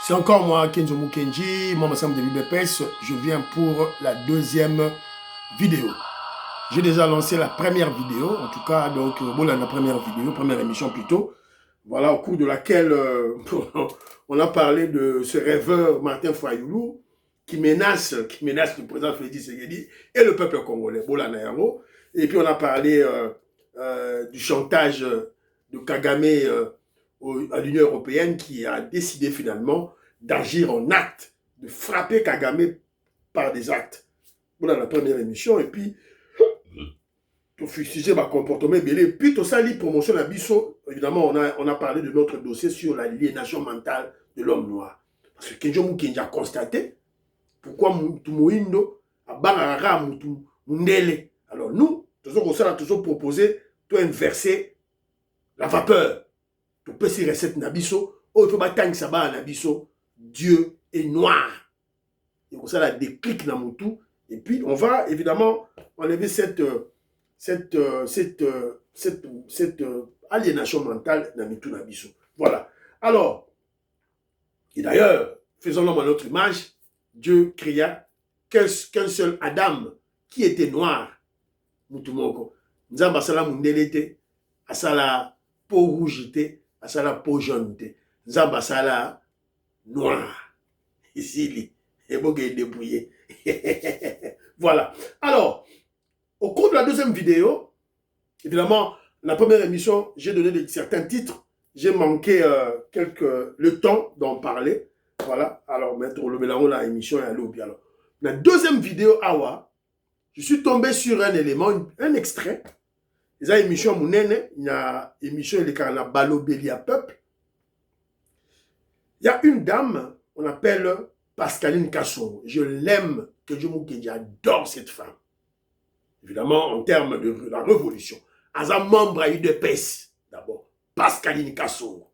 C'est encore moi, Kenzo Mukenji, moi, Massam de l'UBPS. Je viens pour la deuxième vidéo. J'ai déjà lancé la première vidéo, en tout cas, donc, bon, la première vidéo, première émission plutôt. Voilà, au cours de laquelle on a parlé de ce rêveur Martin Fayoulou qui menace le président Félix Tshisekedi et le peuple congolais. Bola Nayango. Et puis on a parlé du chantage de Kagame à l'Union européenne qui a décidé finalement d'agir en acte, de frapper Kagame par des actes. Voilà la première émission. Et puis, pour fustiger ma comportement belé. Puis tout ça, promotion à Bisso, évidemment, on a parlé de notre dossier sur l'aliénation mentale de l'homme noir. Parce que Kenjo Mukenji a constaté pourquoi Moïndo a barara Mundele. Alors nous, toujours proposé de inverser la vapeur. Tu peux s'y recette Nabiso, oh, il faut battre ça va Nabiso, Dieu est noir. Et pour ça, la déclic dans Moutou. Et puis, on va évidemment enlever cette aliénation mentale dans Mitou Nabiso. Voilà. Alors, et d'ailleurs, faisons l'homme à notre image, Dieu créa qu'un seul Adam qui était noir. Moutou Moko. Nzamba sala mundelete, asala peau rouge, asala peau jaune. Nzamba sala noir. Ici, il faut qu'il débrouille. Voilà. Alors, au cours de la deuxième vidéo, évidemment, la première émission, j'ai donné certains titres. J'ai manqué le temps d'en parler. Voilà. Alors, maintenant, le mélange, la émission est allée au bien. Alors, la deuxième vidéo, Awa, je suis tombé sur un élément, un extrait. Il y a une émission, il y a une émission, il y a Balobeli à Peuple. Il y a une dame, on l'appelle Pascaline Kassongo. Je l'aime, que j'adore cette femme. Évidemment, en termes de la révolution. As un membre à UDPS, d'abord, Pascaline Kassongo.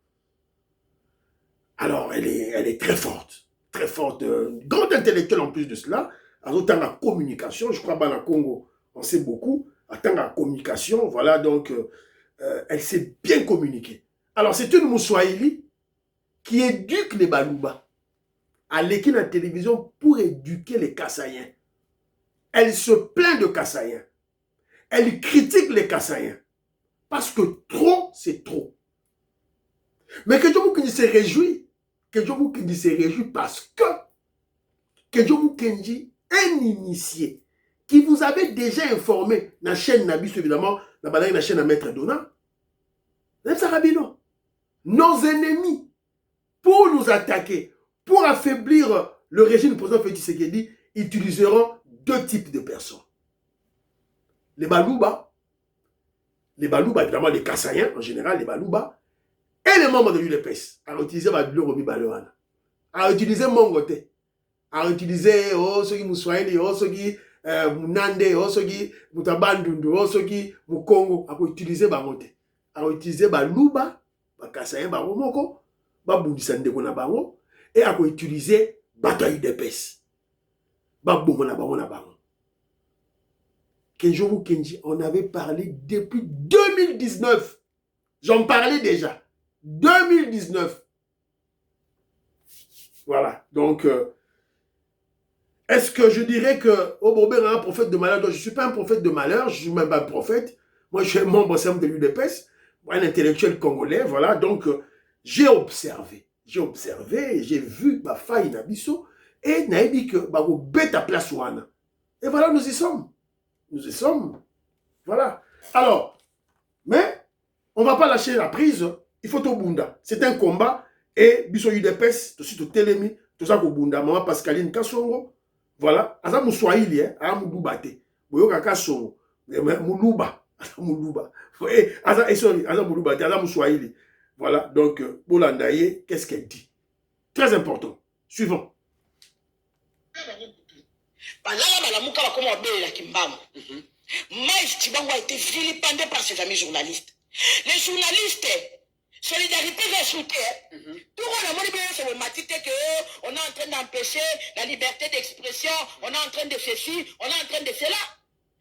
Alors, elle est très forte, grande intellectuelle en plus de cela. En autant la communication, je crois que dans le Congo, on sait beaucoup. En tant que la communication, voilà, donc, elle sait bien communiquer. Alors, c'est une Moussoaïli qui éduque les Balouba à l'équipe de la télévision pour éduquer les Kassaïens. Elle se plaint de Kassaïens. Elle critique les Kassaïens. Parce que trop, c'est trop. Mais Kenjo Mukenji se réjouit. Kenjo Mukenji se réjouit parce que Kenjo Mukenji, un initié, qui vous avait déjà informé, dans la chaîne Nabis, évidemment, dans la chaîne à Maître Dona, nos ennemis, pour nous attaquer, pour affaiblir le régime du président Félix Tshisekedi, utiliseront deux types de personnes. Les Balouba, évidemment les Kassaïens, en général, les Balouba, et les membres de l'UDPS, à utiliser Babilogomi Baloana, à utiliser Mongote, à utiliser ceux qui Moussoaïli, ceux qui Munande, ceux qui Mutabandundu, ceux qui Mukongo, à utiliser Bangote, à utiliser Balouba, Kassaïen, Baromoko, Babundisande Konabango, et à utiliser Bato UDPS, Babongona Bangona Bango. Kenjo Mukenji, on avait parlé depuis 2019. J'en parlais déjà. 2019. Voilà. Donc, est-ce que je dirais que Obobé est un prophète de malheur? Donc, je ne suis pas un prophète de malheur, je ne suis même pas un prophète. Moi, je suis un membre simple de l'UDPS, un intellectuel congolais. Voilà. Donc, j'ai observé, j'ai vu ma faille Nabiso et Naïbi que Bago bête à place ouana. Et voilà, nous y sommes. Nous y sommes. Voilà. Alors, mais on ne va pas lâcher la prise. Il faut au Bunda. C'est un combat. Et Biso UDPS, tout de Télémi, tout ça au Bunda. Maman Pascaline Kassongo. Voilà. Aza Moussoaïli, Aza Moudoubate. Boyoka Kassongo. Moulouba. Moulouba. Sorry, Aza Mouloubate. Aza Moussoaïli. Voilà. Donc, Bolandaye, qu'est-ce qu'elle dit? Très important. Suivant. Maïf Tibango a été vilipendé par ses amis journalistes. Les journalistes, solidarité et soutien. Tout le monde c'est le matité que on est en train d'empêcher la liberté d'expression, on est en train de ceci, on est en train de cela.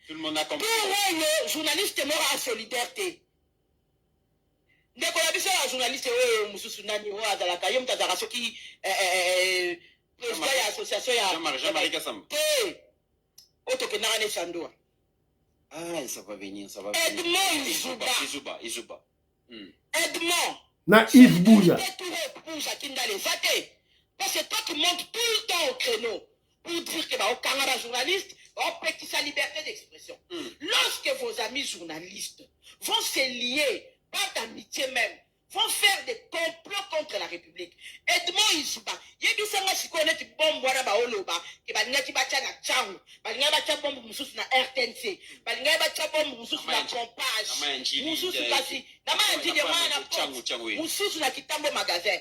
Tout le monde a compris. Pour le journaliste est mort en solidarité. ndeko na biso ya journaliste oyo mususu nani oyo azalaka ye mutu azalaka soki président ya association ya Jean-Marie Kassamba te oyo tokendaka ne sandoa ça va venir, ça va venir. Edmond Izuba. Edmond Na Yves Bouya. Pour Jacqueline dans les athées. Parce que toi qui montes tout le temps au créneau pour dire que au Canada journaliste, on peut sa liberté d'expression. Lorsque vos amis journalistes vont se lier par d'amitié même, vont faire des complots contre la République. Edmond Izuba, yebisanga sikone ti bombo wana baoloba, ke balinga ti bacha na changu, balinga bacha bombo mususu na RTNC, balinga bacha bombo mususu na Pompage, mususu kasi na manjili ya mwana mususu na Kitambo magasin.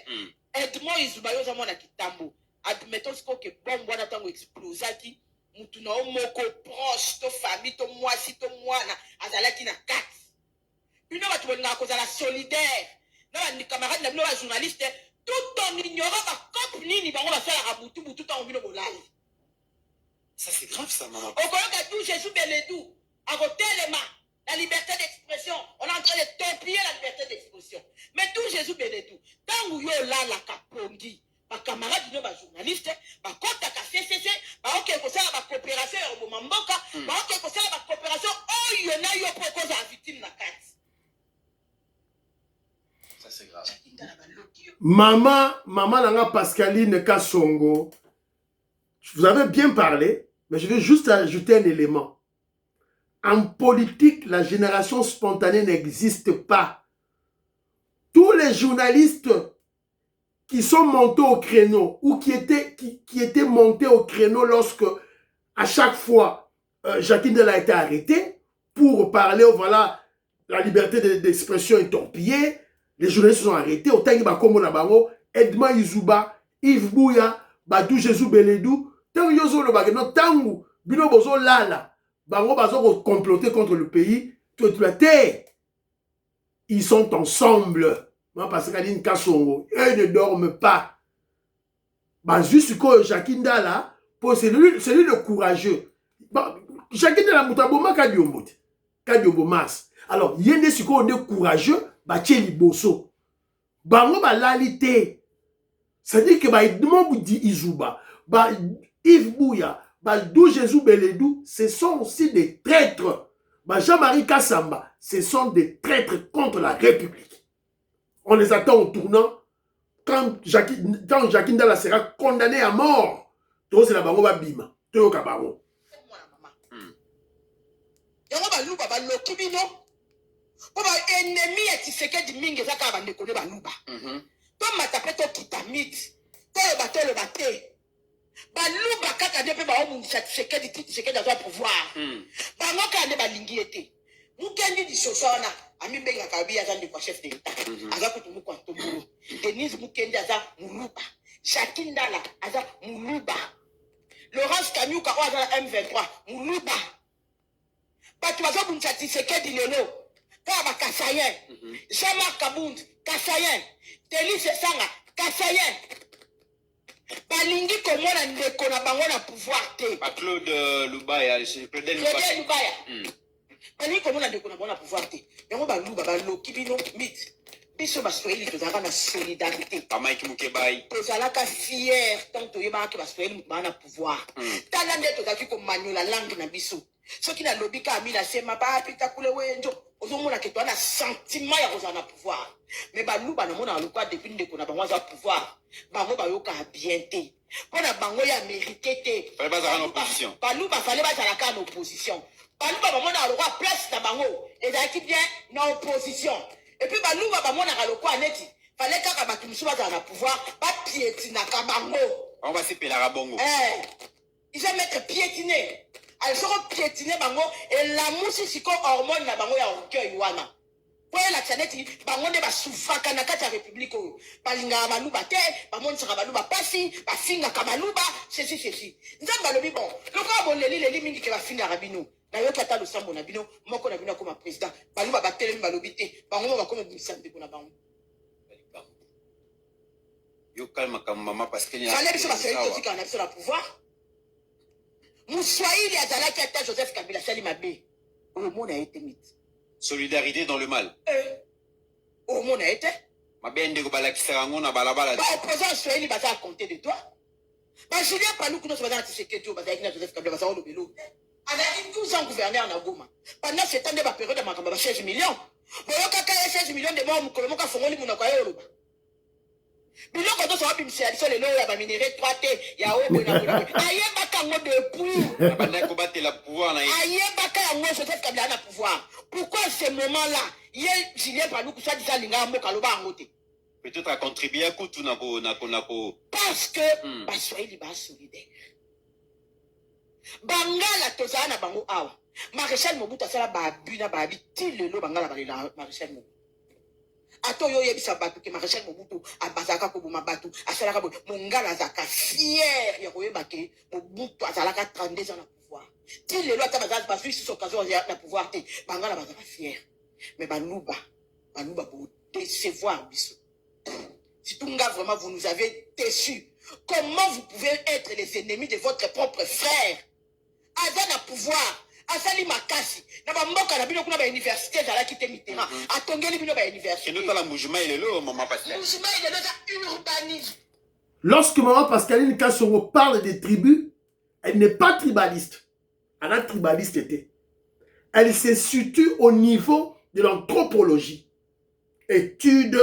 Edmond Izuba yoza mwana Kitambo. Admettons que bombo wana tango explosaki, mutu na omoko proche to famille to mwasi to mwana azalaki na kati. Bino batu bolinga kozala solidaire. Non, les camarades, les journalistes, tout en ignorant la cop nini, on va faire la boutou, tout en oubliant le live. Ça, c'est grave, ça, maman. Au Colombie, tout Jésus Beledou, à côté les mains, la liberté d'expression, on est en train de torpiller la liberté d'expression. Mais tout Jésus Beledou, quand vous avez là, la capongi, ma camarade, les journalistes, ma compte à CCC, ma ok, que ça, ma coopération, au Mamboka, ma ok, que ça, ma coopération, oh, il y en a eu pour cause à victime de la carte. C'est grave. Maman Nanga Pascaline Kassongo, vous avez bien parlé, mais je vais juste ajouter un élément. En politique, la génération spontanée n'existe pas. Tous les journalistes qui sont montés au créneau ou qui étaient montés au créneau lorsque, à chaque fois, Jacqueline Dela a été arrêtée pour parler, voilà, la liberté d'expression est torpillée. Les journalistes sont arrêtés. Autant que Bakomo Nabango, Edmond Izuba, Yves Bouya, Badou Jésus Beledou, tant yozo le bagano, tant bino bozo lala, bango bazo comploter contre le pays, tout la terre. Ils sont ensemble. Moi, parce qu'Aline Kassongo, eux ne dorment pas. Bah, juste que Jacqueline Dala, c'est lui le courageux. Bah, Jacqueline Dala, Moutaboma, Kadiombo Mas. Alors, il y a des sucres courageux. Bache liboso bango balalite c'est-à-dire que ba Edmond Izuba ba Yves Bouya ba Dou Jésus Beledou ce sont aussi des traîtres. Ba Jean-Marie Kassamba ce sont des traîtres contre la République. On les attend au tournant quand Jacqueline Dala sera condamné à mort. To c'est la bango ba bima to ka bango yango balu baba lokibino. Pour ennemi et Tshisekedi mingi zaka bande kone baluba. To matape to kitamit. To bato le baté. Baluba kaka de pe ba omu Tshisekedi a pouvoir. Bango ka ne balingi ete. Mukendi di sosona ami benga kabia zandi kwa chef d'État. Aza kutumu kwa tombo. Denise Mukendi aza muluba. Jacqueline Dala aza muluba. Laurence Kanyuka aza M23 muluba. Batu aza buncha Tshisekedi lelo. Kaba Kassayen, Jean-Marc Kabound, Kassayen, Télis Sanga, Kassayen. Balingi komona ndeko na bango na pouvoir te. Ba Claude Lubaya, c'est Claude Lubaya. Balingi komona ndeko na bango na pouvoir te. Yango baluba baloki bino mit. Biso baswahili tozalaka na solidarité. Ba Mike Mukebai. Tozalaka fier tant toyeba ke baswahili bana pouvoir. Tala nde tozalaki komanyola langue na biso. Soki na lobika amina sema ba pita kule wenjo. Ozomona ke toana sentiment ya kozana pouvoir. Mais baluba na mona lokwa depuis ndeko na bango za pouvoir. Bango bayoka bien te. Pona bango ya mérité te. Fallait pas en opposition. Baluba fallait pas zalaka en opposition. Baluba bamona lokwa place na bango ezalaki bien na opposition. Et puis baluba bamona lokwa neti fallait kaka batu musu bazala pouvoir ba piétiner ka bango. On va s'épeler la bongo. Ils vont mettre piétiner. Elles seront piétinées bango et la mousse siko hormone na bango ya orgueil wana. Pour la chaneti bango ne ba soufaka na kati ya république oyo. Balinga baluba te, bamoni saka baluba pasi, bafinga ka baluba, ceci. Nzamba lobi bon. Loko boleli leli mingi ke bafinga rabino. Na yo kata lo sambo na bino, moko na bino comme président. Baluba batelemi balobi te, bango ba comme bisande na bango. Yo calme comme maman parce qu'il y a. Fallait biso ba seri to tika na biso la pouvoir. Moussaïli azalaki ata Joseph Kabila sali mabe. Le monde a été mis. Solidarité dans le mal. Au monde a été. Mabende ko balakisa ngo na balabala. Ba opposant Swahili baza à compter de toi. Ba Julien Panou kuno baza à Tshisekedi baza avec Joseph Kabila baza au Lobelo. Avec 12 ans gouverneur na Goma. Pendant ce temps de la période de makamba 16 millions. Boyo kaka 16 millions de morts mukolo moka fongoli munako ya Yoruba. Biloko to so bimisi aliso lelo ya ba minéraux 3T ya obo na bola. Ayebaka ngo depuis. Banda ko batela pouvoir na. Ayebaka yango Joseph Kabila na pouvoir. Pourquoi ce moment-là, Julien Panou Koussa dit ça linga mboka loba ngote. Peut-être à contribuer à tout nako. Parce que Baswahili ba solidaire. Bangala tozana bango awa. Maréchal Mobutu asala ba buna ba biti lelo bangala balela Maréchal Mobutu. Ato yo yebisa batu ke Maréchal Mobutu abazaka ko buma batu asala ka mongala zaka fier ya koyeba ke Mobutu azalaka 32 ans na pouvoir. Ti lelo ata bazali ba fils sur occasion ya na pouvoir te bangala bazaka fier. Mais baluba pour décevoir biso. Si tout nga vraiment vous nous avez déçus, comment vous pouvez être les ennemis de votre propre frère? Azana pouvoir, Azali Makasi, na ba mboka na bino kuna ba université zala kite mitera, atongeli bino ba université. Et nous la mouvement il est là maman Pascaline. Mouvement il est là urbanisme. Lorsque maman Pascaline Kassongo parle des tribus, elle n'est pas tribaliste. Elle a tribaliste été. Elle se situe au niveau de l'anthropologie. Étude,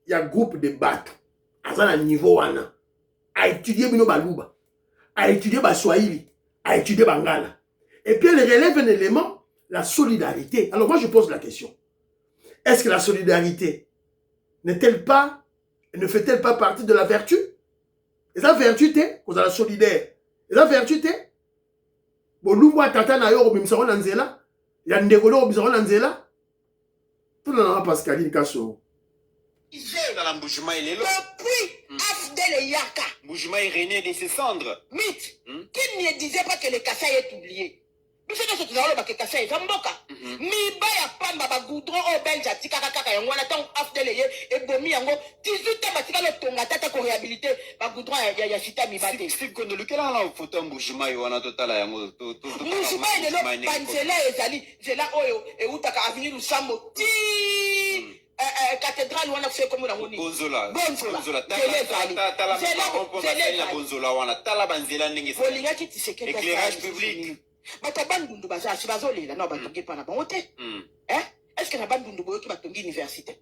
il y a groupe de bateaux. À un niveau, à étudier Bino Baluba, à étudier Baswahili, à étudier Bangala. Et puis elle relève un élément, la solidarité. Alors moi je pose la question. Est-ce que la solidarité n'est-elle pas, ne fait-elle pas partie de la vertu? Et la vertu, c'est qu'on a la solidaire. Et la vertu, c'est Bolumwa tata na yo bimsaro na nzela, ya ndekolo bimsaro na nzela. Tout le monde Pascaline Kasso. Dans la mouvement il est là. Depuis Afdel Yaka. Mouvement est rené de ses cendres. Mythe. Qui ne disait pas que le Kassai est oublié? Mais c'est que tu as dit que Kassai est Zamboka. Mi baya pamba ba goudron au belge atika kaka yango na tant Afdel et bomi yango 18 ans batika le tonga tata ko réhabiliter ba goudron ya sita mi bate. C'est que nous lequel la photo mouvement y wana total yango mouvement de lo banzela ezali zela oyo e utaka avenue Lusambo ti cathédrale wana fait comme la moni Bonzola bolingaki Tshisekedi éclairage public bato bandundu bazasi bazolela na batongi pa na bango te est-ce que na bandundu boyoki batongi université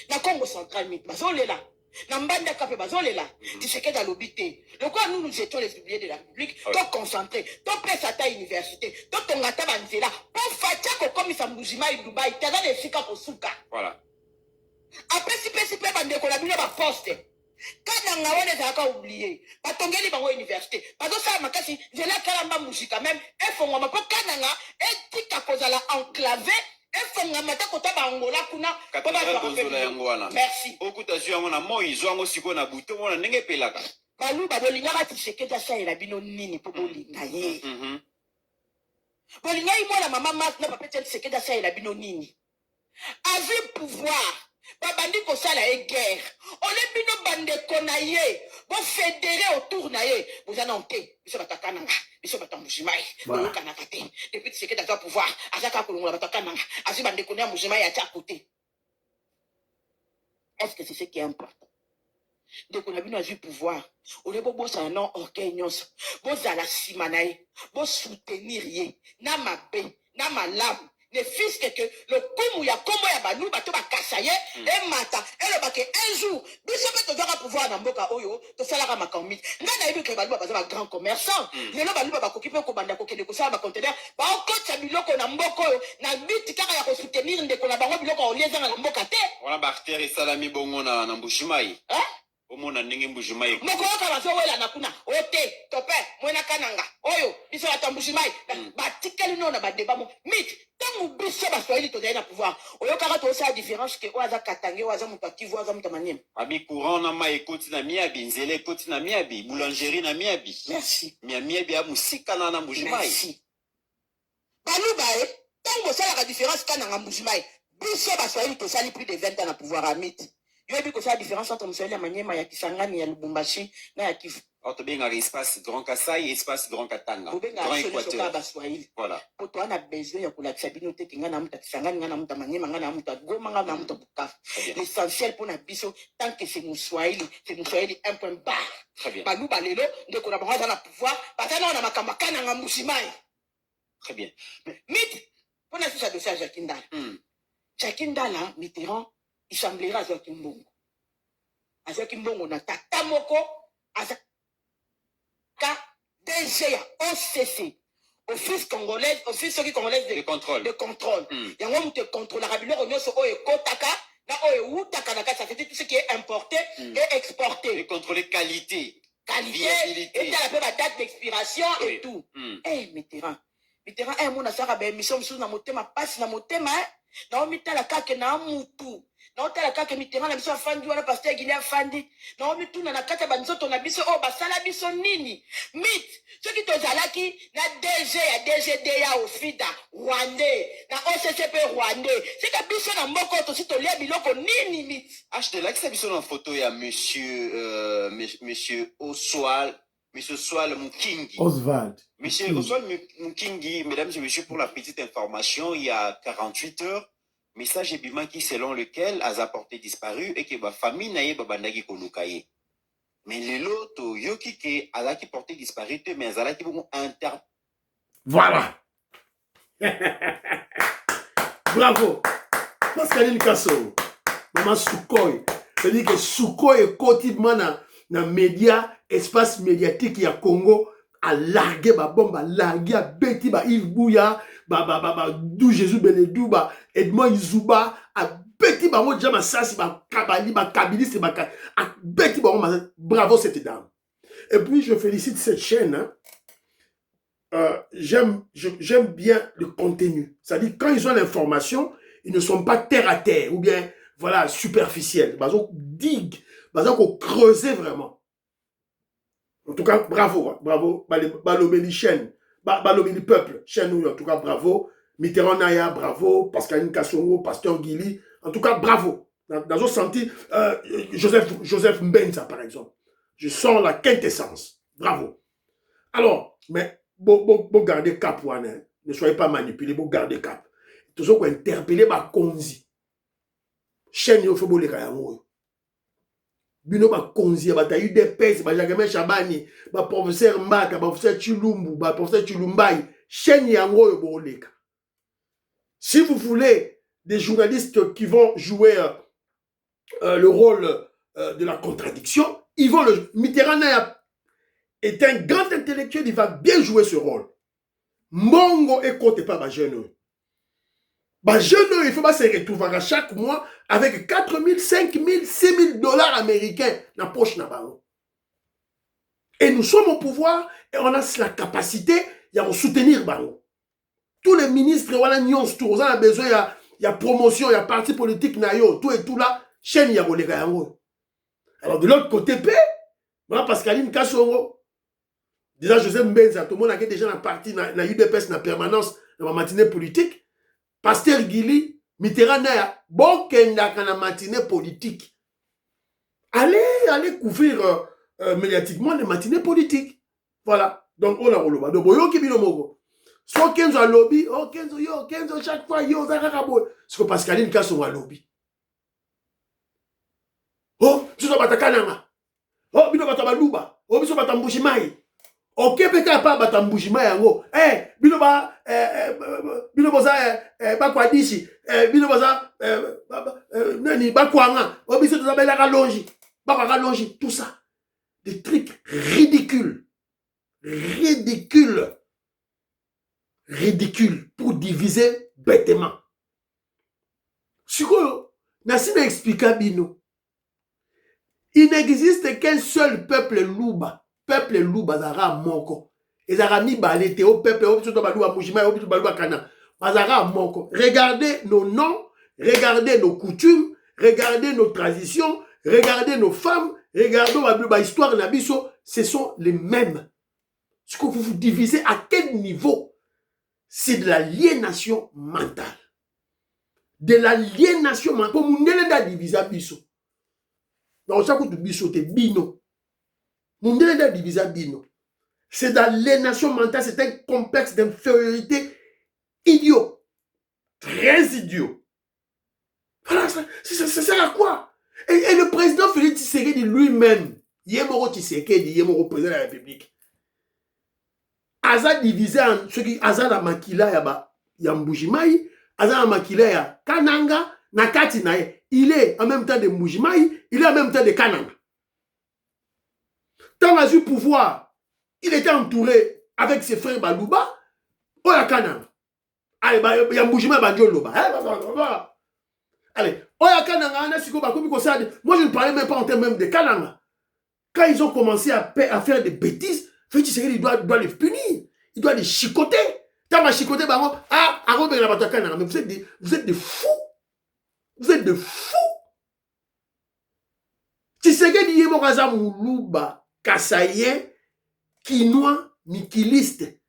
na Congo central mit bazolela na mbandaka mpe bazolela Tshisekedi alobi te lokola nous étions les oubliés de la République to concentré to pesa ta université to tonga ta banzela po fatia kokomisa Mbujimai Dubai taza na esika kosuka voilà. Après si pe bandeko na bino ba poste kananga wana ezalaka oublié batongeli bango université bazosala makasi nzela kalamba muzika même efongwama mpo kananga etika kozala enclavé efongwama ta kota bangola kuna merci beaucoup tazu yango na moi izo yango siko na buto mona ndenge pelaka baluba bolingaka Tshisekedi asalela bino nini mpo bolinga ye bolingai mwana mama mas na papa Tshisekedi asalela bino nini avec pouvoir babandi kosala e guerre olebino bandeko na ye bo fédéré autour na ye bozana onte biso batakananga biso batambushimai boyokanaka te depuis Tshisekedi aza pouvoir azaka kolongola batakananga azi bandeko na Mujimai ati à côté. Est-ce que c'est ce qui est important? Ndeko na bino azwi pouvoir olebo bosala non orgueil nyonso bozala nsima na ye bosoutenir ye na mabe na malamu ne fils que le kumu ya kombo ya banu bato bakasa ye e mata elobake un jour biso pe tozaka pouvoir na mboka oyo tosalaka makambi nga na yebi ke baluba baza ba grand commerçant lelo baluba bakoki pe kobanda kokende kosala baconteneur baokotisa biloko na mboka oyo na biti kaka ya kosoutenir ndeko na bango biloko oliezanga na mboka te wana baartere esalami bongo na Mbujimai omona ndenge Mbujimai mokoyoka bazowela na kuna ote tope mwena kananga oyo biso bato Mbujimai batikeli no na badeba mo miti tangu biso baswahili tozali na pouvoir oyokaka tosala différence ke oyo aza katange oyo aza moto akivu aza moto manyema abi courant na mai ekoti na miabi nzela ekoti na miabi boulangerie na miabi merci miabi ya musika na Mbujimai merci baluba tango bosalaka différence kananga Mbujimai biso baswahili tosali plus de 20 ans na pouvoir à miti yoyebi kosala différence entre moswahili ya manyema ya Kisangani ya Lubumbashi na ya Kivu Alors, tu as espace Grand Kassai, espace Grand Katanga. Grand Équateur. Voilà. Pour toi, on a besoin de la sabinoté qui n'a pas l'essentiel pour la biso, tant que c'est nous Swahili un point bas. Très bien. Nous, balelo, de collaborer dans le pouvoir, parce que là, on a makamaka na musimai. Très bien. Mythe, on a tout ça de ça, Jacques Ndala. Jacques Ndala, Mitterrand, il semblera à Jacques Mbongo. À Jacques Mbongo, on a tatamoko, à DG, OCC, Office congolais de contrôle. De contrôle. Il y a un de contrôle. La Rabino, on est Kotaka, ça fait tout ce qui est importé et exporté. De contrôler qualité. Qualité, et la date d'expiration et tout. Eh, Mitterrand, mon asara, mission, na motema, passe na motema, na omita la kake na mutu. Na otala kake Mitterrand na biso afandi wana pasteur Guinée afandi. Na omitu na kata banzoto na biso o basala biso nini. Mit, ce qui tozalaki na DG ya DGDA au FIDA Rwandais, na OCCP Rwandais. C'est que biso na mboko to si to lia biloko nini mit. Acheter là, qui biso na photo ya monsieur Oswald. Monsieur Oswald Mukingi. Oswald. Monsieur Oswald Mukingi, mesdames et messieurs, pour la petite information, il y a 48 heures, message ébima qui selon lequel a porté disparu et que ma famille n'a pas bandagi kolukaye. Mais les lots, yoki ke ala qui porté disparu, mais ala qui vont inter. Voilà. Bravo. Pascaline Kasso. Maman Sukoy. C'est-à-dire que Sukoy est quotidiennement dans média, espace médiatique ya Congo, a largué ba bombe, a largué a bêti ba Yves Bouya, Dou Jésus Beledou, Edmond Izuba, a bêti ba mo jama sasi, ba Kabali, ba Kabilis, a bêti ba mo. Bravo cette dame. Et puis je félicite cette chaîne. J'aime bien le contenu. C'est-à-dire quand ils ont l'information, ils ne sont pas terre à terre ou bien voilà superficiels. Ils ont digue. Ils ont creusé vraiment. En tout cas, bravo, bravo. Balobeli chaîne, Balobeli peuple, chaîne, en tout cas, bravo. Mitterrand Naya, bravo. Pascaline Kassongo, Pasteur Guili, en tout cas, bravo. Dans un senti, Joseph Mbenza, par exemple. Je sens la quintessence. Bravo. Alors, mais, bon garder cap, ne soyez pas manipulés, bon garder cap. Tout ce qu'on interpellé, Konzi. Chaîne, il faut les cailloux. Bino ba konzi ba tayu de pes ba Jacques Chabani ba professeur Mbaka ba professeur Chilumbu ba professeur Chilumbai chaîne yango yo boleka. Si vous voulez des journalistes qui vont jouer le rôle de la contradiction, ils vont le Mitterrand est un grand intellectuel, il va bien jouer ce rôle. Mongo écoute pas ba jeune. Bah, jeune, il faut pas se retrouver chaque mois avec 4 000, 5 000, 6 000 dollars américains dans la poche. Et nous sommes au pouvoir et on a la capacité de soutenir Bango. Tous les ministres, voilà, on a besoin, il y a promotion, il y a parti politique, tout et tout là, chaîne, il y a les gars. Alors de l'autre côté, voilà Pascaline Kassongo. Déjà, Joseph Mbenza, tout le monde a déjà dans parti, dans UDPS, dans la permanence, dans la matinée politique. Pasteur Guili, Mitterrand Naya, bon kenda kana matinée politique. Allez couvrir médiatiquement les matinées politiques. Voilà. Donc on a roloba. Donc yo ki bino mogo. So Kenzo a lobby, oh Kenzo chaque fois yo zakakabo. C'est que Pascaline Kassongo a lobby. Oh, biso batakananga. Oh, bino batabaluba. Oh, biso batambushimai. Ok, peka pa batambujima yango. Bino boza bakwadishi. Bino boza nani bakwanga. Obiso to zabela kalonji. Bakwa kalonji, tout ça. Des trucs ridicules. Ridicules pour diviser bêtement. Sikoyo, nasi na expliquer bino. Il n'existe qu'un seul peuple Luba. Peuple Luba zara moko. Ezara mi balete au peuple au biso balu amujima au biso balu akana. Bazara moko. Regardez nos noms, regardez nos coutumes, regardez nos traditions, regardez nos femmes, regardez ma histoire na biso, ce sont les mêmes. Ce que vous vous divisez à quel niveau? C'est de l'aliénation mentale. De l'aliénation mentale. Pour nous, nous diviser biso. Donc, ça coûte biso te bino. Mundele da divisé bino. C'est dans l'aliénation mentale, c'est un complexe d'infériorité idiot. Très idiot. Voilà, ça sert à quoi? Et le président Félix Tshisekedi lui-même, Yemoro Tshisekedi, Yemoro président de la République, Aza divisé en ceux qui Aza la makila ya Mbujimai, Aza la makila ya Kananga, Nakati nae. Il est en même temps de Mbujimai, il est en même temps de Kananga. Tant qu'il a eu pouvoir, il était entouré avec ses frères Balouba, Oya Kananga. Allez, il y a Mbujimai Bandioloba. Allez, Oya Kananga, moi je ne parlais même pas en termes même de Kananga. Quand ils ont commencé à faire des bêtises, Félix Tshisekedi doit les punir. Il doit les chicoter. Tant qu'il a chicoté, mais vous êtes des fous. Vous êtes des fous. Tshisekedi Yemoraza Moulouba, Kassaïen, Kinois, Mikiliste.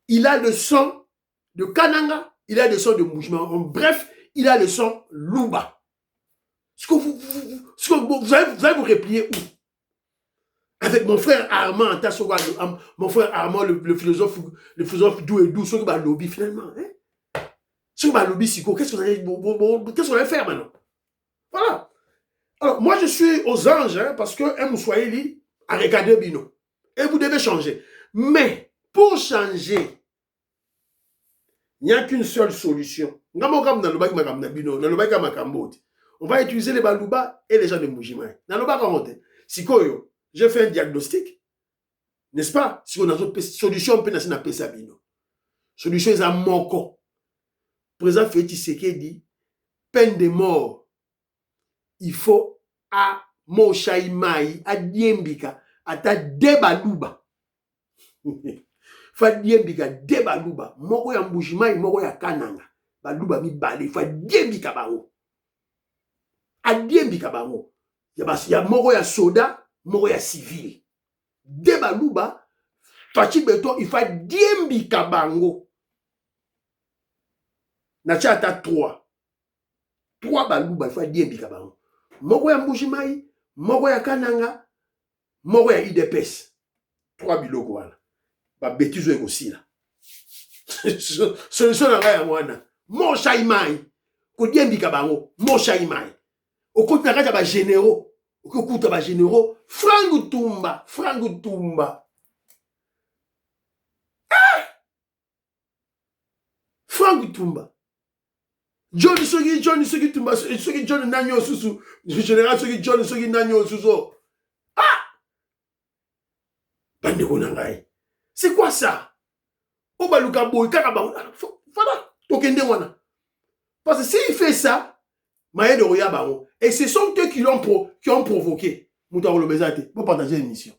Il a le sang de Kananga, il a le sang de Moujima. En bref, il a le sang Louba. Vous allez vous replier où? Avec mon frère Armand, mon frère Armand, le philosophe doux et doux, ceux qui va lobby finalement. Hein? Ceux qui va lobby, qu'est-ce qu'on va faire maintenant? Voilà. Alors, moi, je suis aux anges, hein, parce que un Moussoaïli a regardé Bino. Et vous devez changer. Mais, pour changer, il n'y a qu'une seule solution. On va utiliser les Balouba et les gens de Moujimai. Sikoyo, j'ai fait un diagnostic. N'est-ce pas? Si on a une solution, on peut la pesa Bino. Solution est à Moko. Président Félix Tshisekedi, peine de mort. Il faut à Moshaimai, à Diembika, à ta Debalouba. Fa Diembika, Debalouba. Moko ya Mbujimai, moko ya Kananga. Balouba mi balé, fa Diembika bango. A Diembika bango. Ya moko ya soda, moko ya civil. Debalouba, Fachi Beto, il fa Diembika bango. Nacha ata 3. 3 balouba, il fa Diembika bango. Moko ya Mbujimai, moko ya Kananga, moko ya IDPS. 3 biloko wana. Ba bêtise aussi là. Solution na ya mwana. Mo shaimai. Ko Diembika bango, mo shaimai. Okuta na ba généraux, okuta ba généraux, Frangu Tumba. Ah! Frangu Tumba. John Sogi Tumba, Sogi John Nanyo Susu, général Sogi John Sogi Nanyo Susu. Ah! Bande Konangai. C'est quoi ça? Obaluka boy kakaba. Voilà, tokende wana. Parce que s'il fait ça, Maïe de Roya Baron, et ce sont eux qui ont provoqué. Moutaro Lobezate, pour partager l'émission.